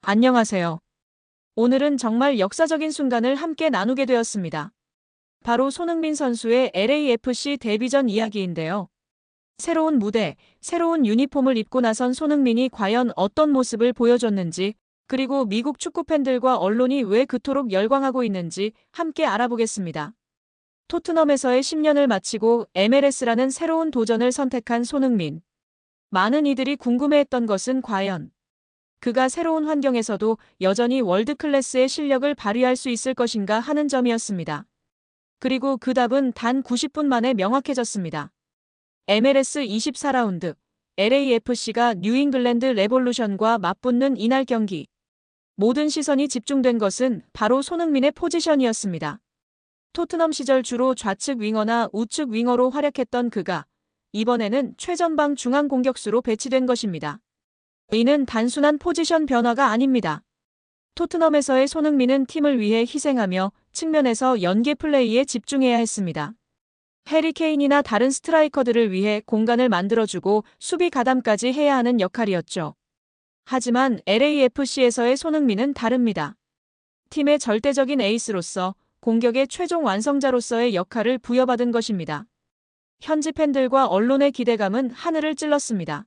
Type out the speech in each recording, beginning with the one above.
안녕하세요. 오늘은 정말 역사적인 순간을 함께 나누게 되었습니다. 바로 손흥민 선수의 LAFC 데뷔전 이야기인데요. 새로운 무대, 새로운 유니폼을 입고 나선 손흥민이 과연 어떤 모습을 보여줬는지, 그리고 미국 축구 팬들과 언론이 왜 그토록 열광하고 있는지 함께 알아보겠습니다. 토트넘에서의 10년을 마치고 MLS라는 새로운 도전을 선택한 손흥민. 많은 이들이 궁금해했던 것은 과연 그가 새로운 환경에서도 여전히 월드클래스의 실력을 발휘할 수 있을 것인가 하는 점이었습니다. 그리고 그 답은 단 90분 만에 명확해졌습니다. MLS 24라운드, LAFC가 뉴잉글랜드 레볼루션과 맞붙는 이날 경기. 모든 시선이 집중된 것은 바로 손흥민의 포지션이었습니다. 토트넘 시절 주로 좌측 윙어나 우측 윙어로 활약했던 그가 이번에는 최전방 중앙 공격수로 배치된 것입니다. 이는 단순한 포지션 변화가 아닙니다. 토트넘에서의 손흥민은 팀을 위해 희생하며 측면에서 연계 플레이에 집중해야 했습니다. 해리 케인이나 다른 스트라이커들을 위해 공간을 만들어주고 수비 가담까지 해야 하는 역할이었죠. 하지만 LAFC에서의 손흥민은 다릅니다. 팀의 절대적인 에이스로서 공격의 최종 완성자로서의 역할을 부여받은 것입니다. 현지 팬들과 언론의 기대감은 하늘을 찔렀습니다.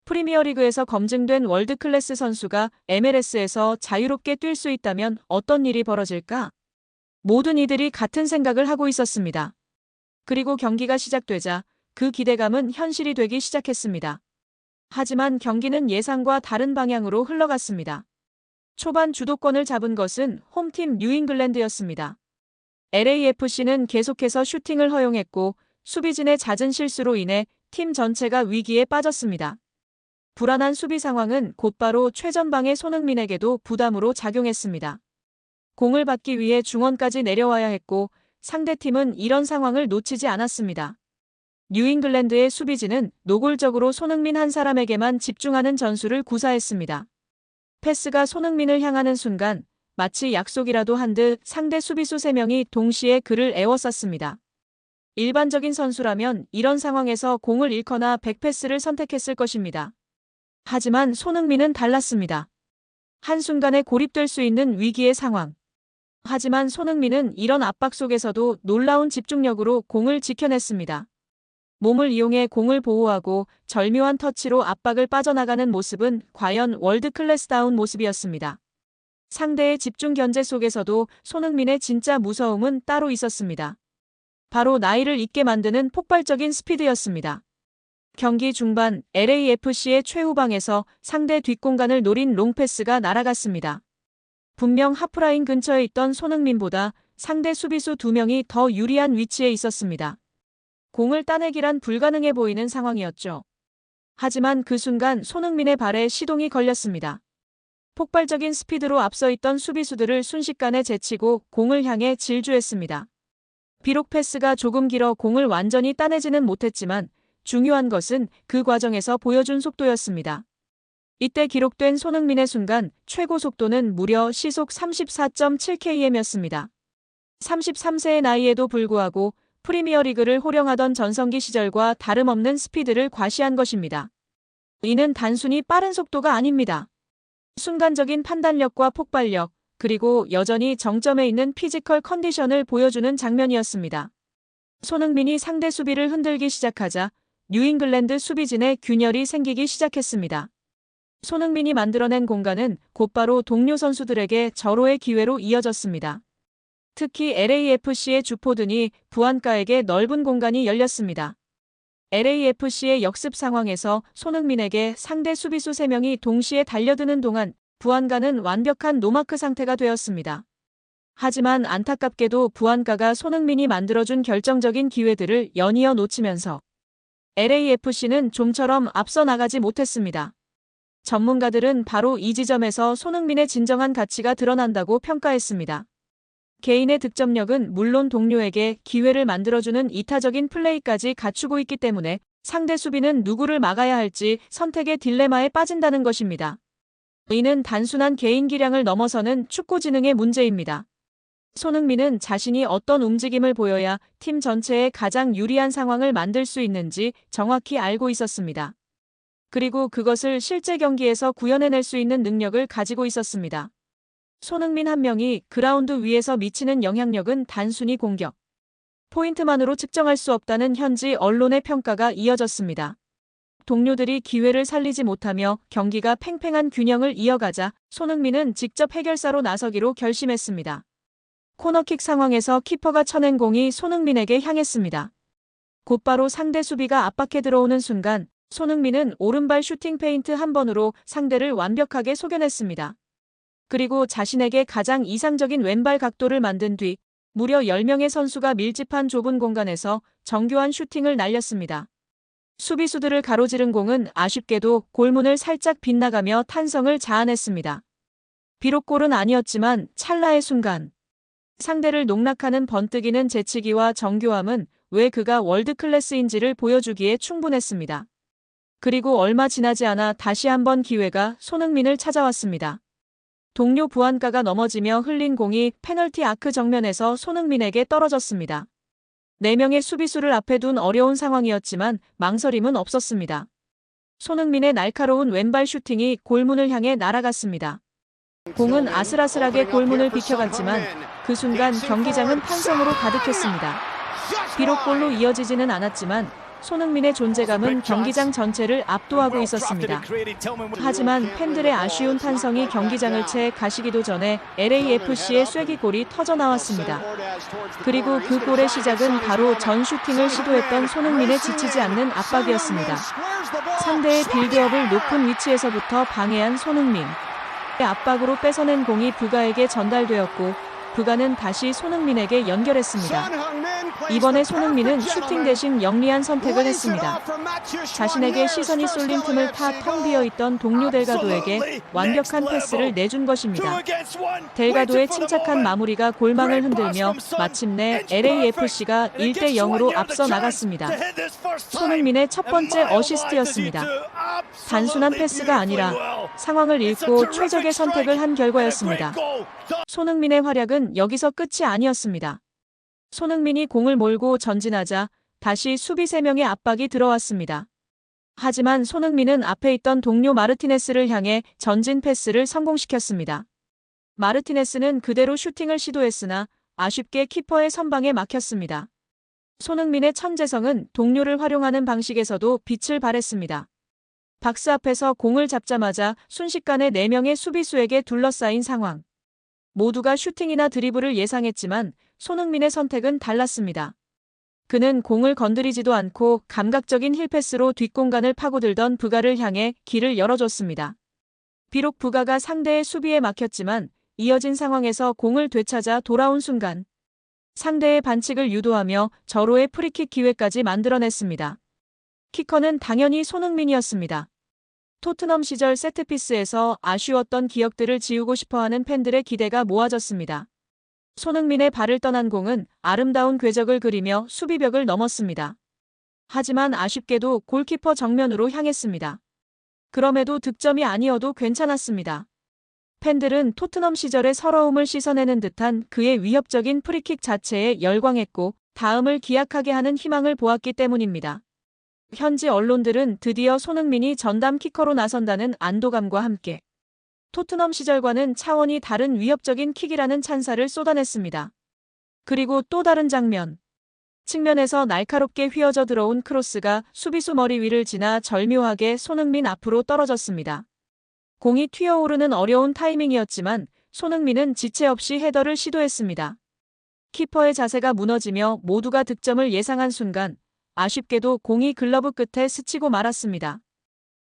프리미어리그에서 검증된 월드클래스 선수가 MLS에서 자유롭게 뛸 수 있다면 어떤 일이 벌어질까? 모든 이들이 같은 생각을 하고 있었습니다. 그리고 경기가 시작되자 그 기대감은 현실이 되기 시작했습니다. 하지만 경기는 예상과 다른 방향으로 흘러갔습니다. 초반 주도권을 잡은 것은 홈팀 뉴잉글랜드였습니다. LAFC는 계속해서 슈팅을 허용했고 수비진의 잦은 실수로 인해 팀 전체가 위기에 빠졌습니다. 불안한 수비 상황은 곧바로 최전방의 손흥민에게도 부담으로 작용했습니다. 공을 받기 위해 중원까지 내려와야 했고 상대팀은 이런 상황을 놓치지 않았습니다. 뉴잉글랜드의 수비진은 노골적으로 손흥민 한 사람에게만 집중하는 전술을 구사했습니다. 패스가 손흥민을 향하는 순간 마치 약속이라도 한 듯 상대 수비수 3명이 동시에 그를 에워쌌습니다. 일반적인 선수라면 이런 상황에서 공을 잃거나 백패스를 선택했을 것입니다. 하지만 손흥민은 달랐습니다. 한순간에 고립될 수 있는 위기의 상황. 하지만 손흥민은 이런 압박 속에서도 놀라운 집중력으로 공을 지켜냈습니다. 몸을 이용해 공을 보호하고 절묘한 터치로 압박을 빠져나가는 모습은 과연 월드클래스다운 모습이었습니다. 상대의 집중 견제 속에서도 손흥민의 진짜 무서움은 따로 있었습니다. 바로 나이를 잊게 만드는 폭발적인 스피드였습니다. 경기 중반 LAFC의 최후방에서 상대 뒷공간을 노린 롱패스가 날아갔습니다. 분명 하프라인 근처에 있던 손흥민보다 상대 수비수 2명이 더 유리한 위치에 있었습니다. 공을 따내기란 불가능해 보이는 상황이었죠. 하지만 그 순간 손흥민의 발에 시동이 걸렸습니다. 폭발적인 스피드로 앞서 있던 수비수들을 순식간에 제치고 공을 향해 질주했습니다. 비록 패스가 조금 길어 공을 완전히 따내지는 못했지만 중요한 것은 그 과정에서 보여준 속도였습니다. 이때 기록된 손흥민의 순간 최고 속도는 무려 시속 34.7km였습니다. 33세의 나이에도 불구하고 프리미어리그를 호령하던 전성기 시절과 다름없는 스피드를 과시한 것입니다. 이는 단순히 빠른 속도가 아닙니다. 순간적인 판단력과 폭발력, 그리고 여전히 정점에 있는 피지컬 컨디션을 보여주는 장면이었습니다. 손흥민이 상대 수비를 흔들기 시작하자 뉴잉글랜드 수비진에 균열이 생기기 시작했습니다. 손흥민이 만들어낸 공간은 곧바로 동료 선수들에게 절호의 기회로 이어졌습니다. 특히 LAFC의 주포든이 부안가에게 넓은 공간이 열렸습니다. LAFC의 역습 상황에서 손흥민에게 상대 수비수 3명이 동시에 달려드는 동안 부안가는 완벽한 노마크 상태가 되었습니다. 하지만 안타깝게도 부안가가 손흥민이 만들어준 결정적인 기회들을 연이어 놓치면서 LAFC는 좀처럼 앞서 나가지 못했습니다. 전문가들은 바로 이 지점에서 손흥민의 진정한 가치가 드러난다고 평가했습니다. 개인의 득점력은 물론 동료에게 기회를 만들어주는 이타적인 플레이까지 갖추고 있기 때문에 상대 수비는 누구를 막아야 할지 선택의 딜레마에 빠진다는 것입니다. 이는 단순한 개인 기량을 넘어서는 축구 지능의 문제입니다. 손흥민은 자신이 어떤 움직임을 보여야 팀 전체에 가장 유리한 상황을 만들 수 있는지 정확히 알고 있었습니다. 그리고 그것을 실제 경기에서 구현해낼 수 있는 능력을 가지고 있었습니다. 손흥민 한 명이 그라운드 위에서 미치는 영향력은 단순히 공격 포인트만으로 측정할 수 없다는 현지 언론의 평가가 이어졌습니다. 동료들이 기회를 살리지 못하며 경기가 팽팽한 균형을 이어가자 손흥민은 직접 해결사로 나서기로 결심했습니다. 코너킥 상황에서 키퍼가 쳐낸 공이 손흥민에게 향했습니다. 곧바로 상대 수비가 압박해 들어오는 순간 손흥민은 오른발 슈팅 페인트 한 번으로 상대를 완벽하게 속여냈습니다. 그리고 자신에게 가장 이상적인 왼발 각도를 만든 뒤 무려 10명의 선수가 밀집한 좁은 공간에서 정교한 슈팅을 날렸습니다. 수비수들을 가로지른 공은 아쉽게도 골문을 살짝 빗나가며 탄성을 자아냈습니다. 비록 골은 아니었지만 찰나의 순간 상대를 농락하는 번뜩이는 재치기와 정교함은 왜 그가 월드클래스인지를 보여주기에 충분했습니다. 그리고 얼마 지나지 않아 다시 한번 기회가 손흥민을 찾아왔습니다. 동료 부안가가 넘어지며 흘린 공이 페널티 아크 정면에서 손흥민에게 떨어졌습니다. 4명의 수비수를 앞에 둔 어려운 상황이었지만 망설임은 없었습니다. 손흥민의 날카로운 왼발 슈팅이 골문을 향해 날아갔습니다. 공은 아슬아슬하게 골문을 비켜갔지만 그 순간 경기장은 탄성으로 가득했습니다. 비록 골로 이어지지는 않았지만 손흥민의 존재감은 경기장 전체를 압도하고 있었습니다. 하지만 팬들의 아쉬운 탄성이 경기장을 채 가시기도 전에 LAFC의 쐐기골이 터져나왔습니다. 그리고 그 골의 시작은 바로 전 슈팅을 시도했던 손흥민의 지치지 않는 압박이었습니다. 상대의 빌드업을 높은 위치에서부터 방해한 손흥민. 압박으로 뺏어낸 공이 부가에게 전달되었고 부가는 다시 손흥민에게 연결했습니다. 이번에 손흥민은 슈팅 대신 영리한 선택을 했습니다. 자신에게 시선이 쏠린 틈을 타 텅 비어있던 동료 델가도에게 완벽한 패스를 내준 것입니다. 델가도의 침착한 마무리가 골망을 흔들며 마침내 LAFC가 1대0으로 앞서 나갔습니다. 손흥민의 첫 번째 어시스트였습니다. 단순한 패스가 아니라 상황을 읽고 최적의 선택을 한 결과였습니다. 손흥민의 활약은 여기서 끝이 아니었습니다. 손흥민이 공을 몰고 전진하자 다시 수비 3명의 압박이 들어왔습니다. 하지만 손흥민은 앞에 있던 동료 마르티네스를 향해 전진 패스를 성공시켰습니다. 마르티네스는 그대로 슈팅을 시도했으나 아쉽게 키퍼의 선방에 막혔습니다. 손흥민의 천재성은 동료를 활용하는 방식에서도 빛을 발했습니다. 박스 앞에서 공을 잡자마자 순식간에 4명의 수비수에게 둘러싸인 상황. 모두가 슈팅이나 드리블을 예상했지만 손흥민의 선택은 달랐습니다. 그는 공을 건드리지도 않고 감각적인 힐패스로 뒷공간을 파고들던 부가를 향해 길을 열어줬습니다. 비록 부가가 상대의 수비에 막혔지만 이어진 상황에서 공을 되찾아 돌아온 순간 상대의 반칙을 유도하며 절호의 프리킥 기회까지 만들어냈습니다. 키커는 당연히 손흥민이었습니다. 토트넘 시절 세트피스에서 아쉬웠던 기억들을 지우고 싶어하는 팬들의 기대가 모아졌습니다. 손흥민의 발을 떠난 공은 아름다운 궤적을 그리며 수비벽을 넘었습니다. 하지만 아쉽게도 골키퍼 정면으로 향했습니다. 그럼에도 득점이 아니어도 괜찮았습니다. 팬들은 토트넘 시절의 서러움을 씻어내는 듯한 그의 위협적인 프리킥 자체에 열광했고 다음을 기약하게 하는 희망을 보았기 때문입니다. 현지 언론들은 드디어 손흥민이 전담 키커로 나선다는 안도감과 함께 토트넘 시절과는 차원이 다른 위협적인 킥이라는 찬사를 쏟아냈습니다. 그리고 또 다른 장면. 측면에서 날카롭게 휘어져 들어온 크로스가 수비수 머리 위를 지나 절묘하게 손흥민 앞으로 떨어졌습니다. 공이 튀어오르는 어려운 타이밍이었지만 손흥민은 지체 없이 헤더를 시도했습니다. 키퍼의 자세가 무너지며 모두가 득점을 예상한 순간 아쉽게도 공이 글러브 끝에 스치고 말았습니다.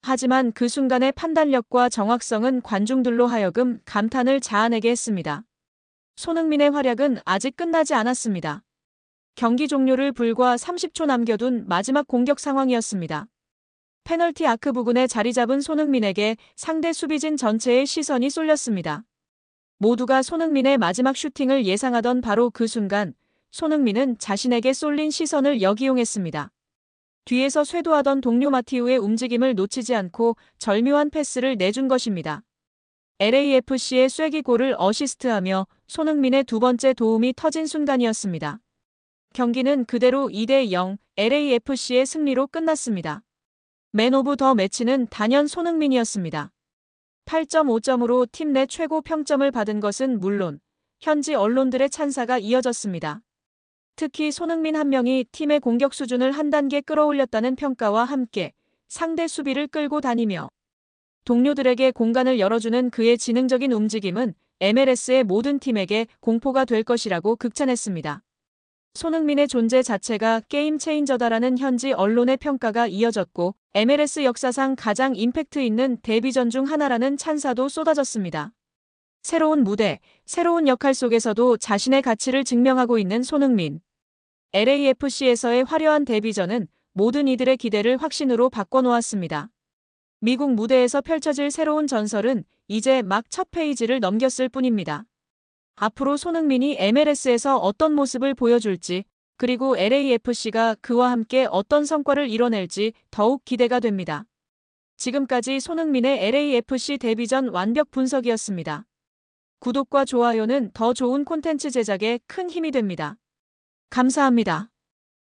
하지만 그 순간의 판단력과 정확성은 관중들로 하여금 감탄을 자아내게 했습니다. 손흥민의 활약은 아직 끝나지 않았습니다. 경기 종료를 불과 30초 남겨둔 마지막 공격 상황이었습니다. 페널티 아크 부근에 자리 잡은 손흥민에게 상대 수비진 전체의 시선이 쏠렸습니다. 모두가 손흥민의 마지막 슈팅을 예상하던 바로 그 순간 손흥민은 자신에게 쏠린 시선을 역이용했습니다. 뒤에서 쇄도하던 동료 마티우의 움직임을 놓치지 않고 절묘한 패스를 내준 것입니다. LAFC의 쐐기골을 어시스트하며 손흥민의 두 번째 도움이 터진 순간이었습니다. 경기는 그대로 2대0 LAFC의 승리로 끝났습니다. 맨 오브 더 매치는 단연 손흥민이었습니다. 8.5점으로 팀 내 최고 평점을 받은 것은 물론 현지 언론들의 찬사가 이어졌습니다. 특히 손흥민 한 명이 팀의 공격 수준을 한 단계 끌어올렸다는 평가와 함께 상대 수비를 끌고 다니며 동료들에게 공간을 열어주는 그의 지능적인 움직임은 MLS의 모든 팀에게 공포가 될 것이라고 극찬했습니다. 손흥민의 존재 자체가 게임 체인저다라는 현지 언론의 평가가 이어졌고 MLS 역사상 가장 임팩트 있는 데뷔전 중 하나라는 찬사도 쏟아졌습니다. 새로운 무대, 새로운 역할 속에서도 자신의 가치를 증명하고 있는 손흥민. LAFC에서의 화려한 데뷔전은 모든 이들의 기대를 확신으로 바꿔놓았습니다. 미국 무대에서 펼쳐질 새로운 전설은 이제 막 첫 페이지를 넘겼을 뿐입니다. 앞으로 손흥민이 MLS에서 어떤 모습을 보여줄지, 그리고 LAFC가 그와 함께 어떤 성과를 이뤄낼지 더욱 기대가 됩니다. 지금까지 손흥민의 LAFC 데뷔전 완벽 분석이었습니다. 구독과 좋아요는 더 좋은 콘텐츠 제작에 큰 힘이 됩니다. 감사합니다.